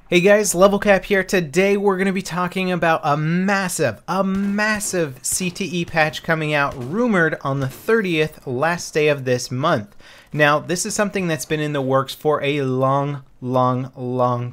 Hey guys, LevelCap here. Today we're going to be talking about a massive CTE patch coming out, rumored on the 30th, last day of this month. Now, this is something that's been in the works for a long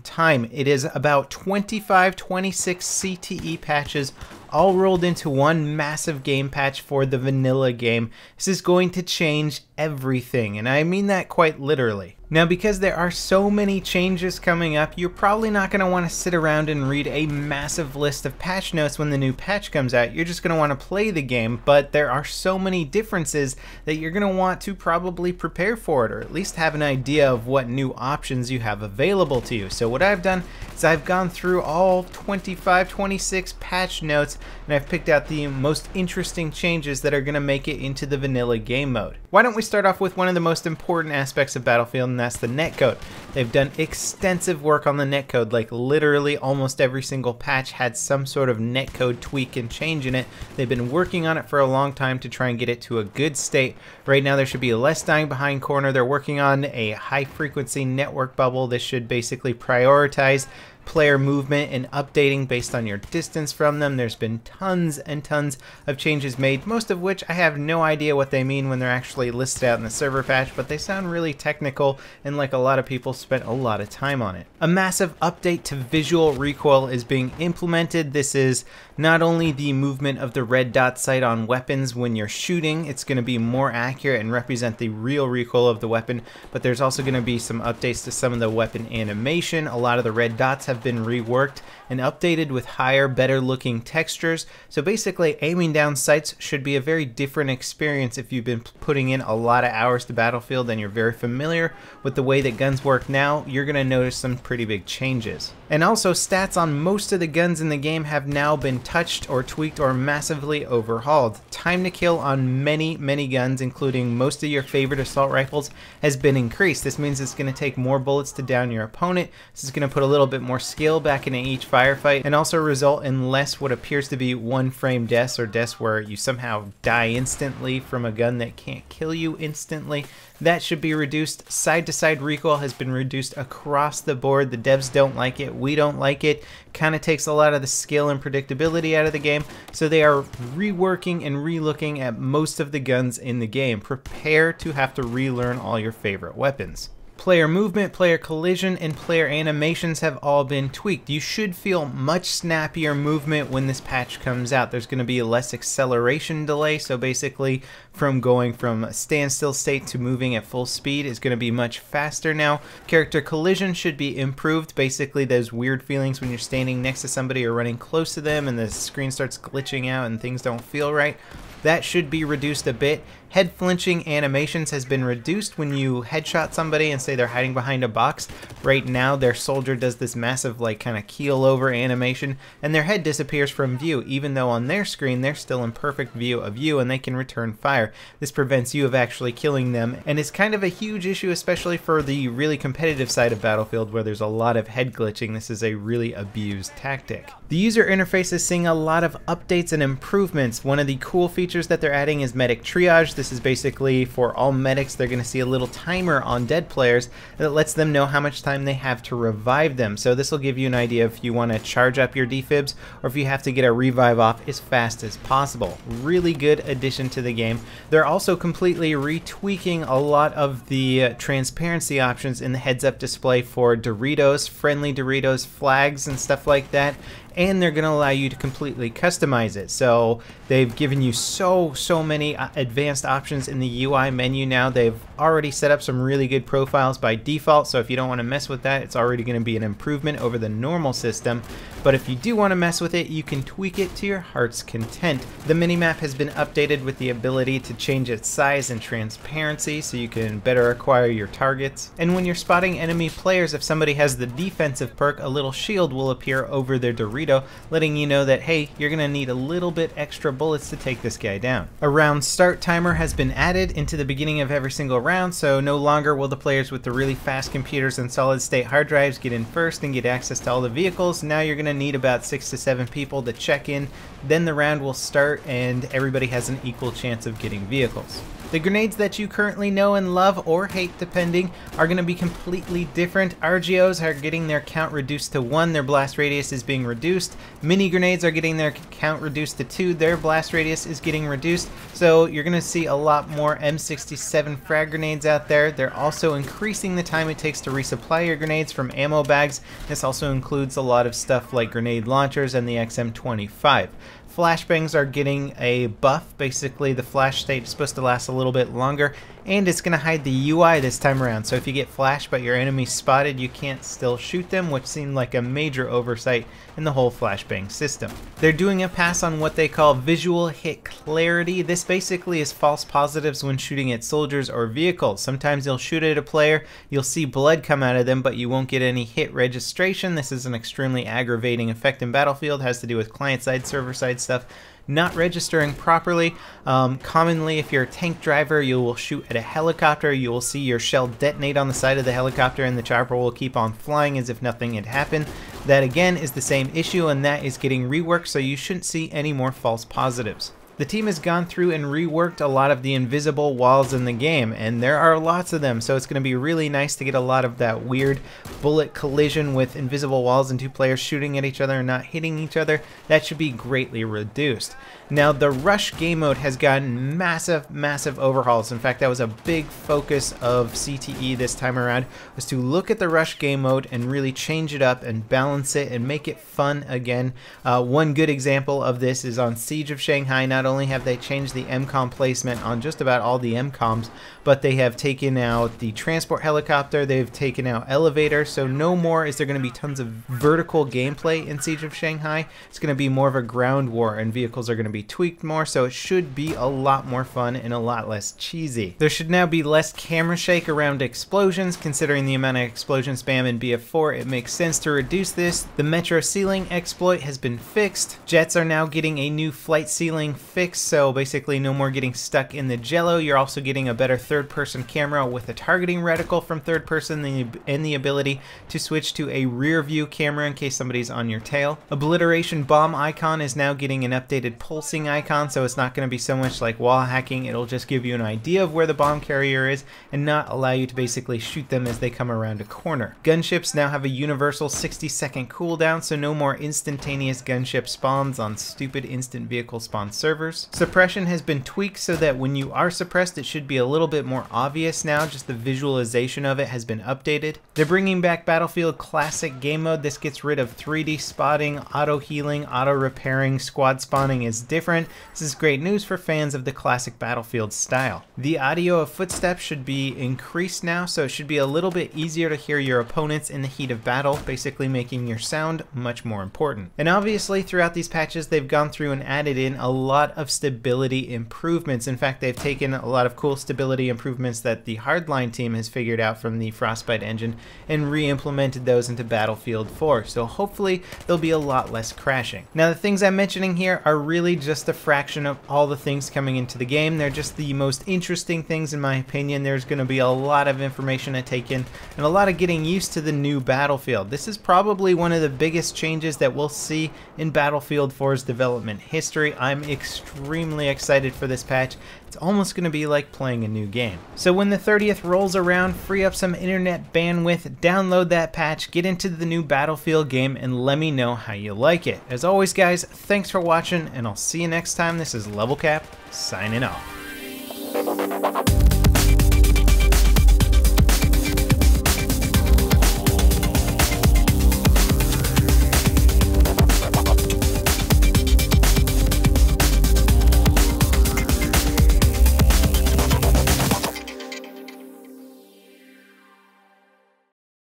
time. It is about 25, 26 CTE patches all rolled into one massive game patch for the vanilla game. This is going to change everything, and I mean that quite literally. Now, because there are so many changes coming up, you're probably not going to want to sit around and read a massive list of patch notes when the new patch comes out. You're just going to want to play the game, but there are so many differences that you're going to want to probably prepare for it, or at least have an idea of what new options you have available to you. So what I've done is I've gone through all 25, 26 patch notes, and I've picked out the most interesting changes that are going to make it into the vanilla game mode. Why don't we start off with one of the most important aspects of Battlefield, and that's the netcode. They've done extensive work on the netcode, like literally almost every single patch had some sort of netcode tweak and change in it. They've been working on it for a long time to try and get it to a good state. Right now there should be less dying behind corner. They're working on a high frequency network bubble. This should basically prioritize player movement and updating based on your distance from them. There's been tons and tons of changes made, most of which I have no idea what they mean when they're actually listed out in the server patch, but they sound really technical and like a lot of people spent a lot of time on it. A massive update to visual recoil is being implemented. This is not only the movement of the red dot sight on weapons when you're shooting, it's going to be more accurate and represent the real recoil of the weapon, but there's also going to be some updates to some of the weapon animation. A lot of the red dots have been reworked and updated with higher, better looking textures. So basically, aiming down sights should be a very different experience if you've been putting in a lot of hours to Battlefield and you're very familiar with the way that guns work now. You're going to notice some pretty big changes. And also, stats on most of the guns in the game have now been touched or tweaked or massively overhauled. Time to kill on many guns, including most of your favorite assault rifles, has been increased. This means it's going to take more bullets to down your opponent. This is going to put a little bit more skill back into each firefight, and also result in less what appears to be one frame deaths, or deaths where you somehow die instantly from a gun that can't kill you instantly. That should be reduced. Side to side recoil has been reduced across the board. The devs don't like it. We don't like it. Kind of takes a lot of the skill and predictability out of the game. So they are reworking and relooking at most of the guns in the game. Prepare to have to relearn all your favorite weapons. Player movement, player collision, and player animations have all been tweaked. You should feel much snappier movement when this patch comes out. There's going to be less acceleration delay, so basically from going from a standstill state to moving at full speed is going to be much faster now. Character collision should be improved. Basically, those weird feelings when you're standing next to somebody or running close to them and the screen starts glitching out and things don't feel right. That should be reduced a bit. Head flinching animations has been reduced when you headshot somebody and say they're hiding behind a box. Right now their soldier does this massive like kind of keel over animation and their head disappears from view, even though on their screen they're still in perfect view of you and they can return fire. This prevents you of actually killing them, and it's kind of a huge issue, especially for the really competitive side of Battlefield where there's a lot of head glitching. This is a really abused tactic. The user interface is seeing a lot of updates and improvements. One of the cool features that they're adding is medic triage. This is basically for all medics. They're going to see a little timer on dead players that lets them know how much time they have to revive them. So this will give you an idea if you want to charge up your defibs or if you have to get a revive off as fast as possible. Really good addition to the game. They're also completely retweaking a lot of the transparency options in the heads-up display for Doritos, friendly Doritos, flags, and stuff like that. And they're going to allow you to completely customize it. So they've given you so many advanced options in the UI menu now. They've already set up some really good profiles by default, so if you don't want to mess with that, it's already going to be an improvement over the normal system. But if you do want to mess with it, you can tweak it to your heart's content. The minimap has been updated with the ability to change its size and transparency so you can better acquire your targets. And when you're spotting enemy players, if somebody has the defensive perk, a little shield will appear over their Dorito, letting you know that, hey, you're going to need a little bit extra bullets to take this guy down. A round start timer has been added into the beginning of every single round, so no longer will the players with the really fast computers and solid state hard drives get in first and get access to all the vehicles. Now you're going to need about 6 to 7 people to check in, then the round will start and everybody has an equal chance of getting vehicles. The grenades that you currently know and love, or hate depending, are going to be completely different. RGOs are getting their count reduced to 1, their blast radius is being reduced. Mini grenades are getting their count reduced to 2, their blast radius is getting reduced. So you're going to see a lot more M67 frag grenades out there. They're also increasing the time it takes to resupply your grenades from ammo bags. This also includes a lot of stuff like grenade launchers and the XM25. Flashbangs are getting a buff. Basically, the flash state is supposed to last a little bit longer, and it's going to hide the UI this time around. So if you get flashed but your enemy's spotted, you can't still shoot them, which seemed like a major oversight in the whole flashbang system. They're doing a pass on what they call visual hit clarity. This basically is false positives when shooting at soldiers or vehicles. Sometimes you'll shoot at a player, you'll see blood come out of them, but you won't get any hit registration. This is an extremely aggravating effect in Battlefield. It has to do with client-side, server-side stuff not registering properly. Commonly, if you're a tank driver, you will shoot at a helicopter. You will see your shell detonate on the side of the helicopter, and the chopper will keep on flying as if nothing had happened. That again is the same issue, and that is getting reworked, so you shouldn't see any more false positives. The team has gone through and reworked a lot of the invisible walls in the game, and there are lots of them, so it's going to be really nice to get a lot of that weird bullet collision with invisible walls and two players shooting at each other and not hitting each other. That should be greatly reduced. Now, the rush game mode has gotten massive overhauls. In fact, that was a big focus of CTE this time around, was to look at the rush game mode and really change it up and balance it and make it fun again. One good example of this is on Siege of Shanghai. Not only have they changed the MCOM placement on just about all the MCOMs, but they have taken out the transport helicopter, they've taken out elevator, so no more is there going to be tons of vertical gameplay in Siege of Shanghai. It's going to be more of a ground war, and vehicles are going to be tweaked more, so it should be a lot more fun and a lot less cheesy. There should now be less camera shake around explosions. Considering the amount of explosion spam in BF4, it makes sense to reduce this. The Metro ceiling exploit has been fixed. Jets are now getting a new flight ceiling fix, so basically no more getting stuck in the jello. You're also getting a better third-person camera with a targeting reticle from third person and the ability to switch to a rear view camera in case somebody's on your tail. Obliteration bomb icon is now getting an updated pulsing icon, so it's not going to be so much like wall hacking. It'll just give you an idea of where the bomb carrier is and not allow you to basically shoot them as they come around a corner. Gunships now have a universal 60-second cooldown, so no more instantaneous gunship spawns on stupid instant vehicle spawn servers. Suppression has been tweaked so that when you are suppressed, it should be a little bit more obvious now. Just the visualization of it has been updated. They're bringing back Battlefield Classic game mode. This gets rid of 3D spotting, auto healing, auto repairing, squad spawning is different. This is great news for fans of the classic Battlefield style. The audio of footsteps should be increased now, so it should be a little bit easier to hear your opponents in the heat of battle, basically making your sound much more important. And obviously throughout these patches, they've gone through and added in a lot of stability improvements. In fact, they've taken a lot of cool stability improvements that the Hardline team has figured out from the Frostbite engine and re-implemented those into Battlefield 4. So hopefully there'll be a lot less crashing. Now, the things I'm mentioning here are really just a fraction of all the things coming into the game. They're just the most interesting things in my opinion. There's going to be a lot of information to take in and a lot of getting used to the new Battlefield. This is probably one of the biggest changes that we'll see in Battlefield 4's development history. I'm extremely excited for this patch. It's almost going to be like playing a new game. So when the 30th rolls around, free up some internet bandwidth, download that patch, get into the new Battlefield game, and let me know how you like it. As always guys, thanks for watching, and I'll see you next time. This is LevelCap, signing off.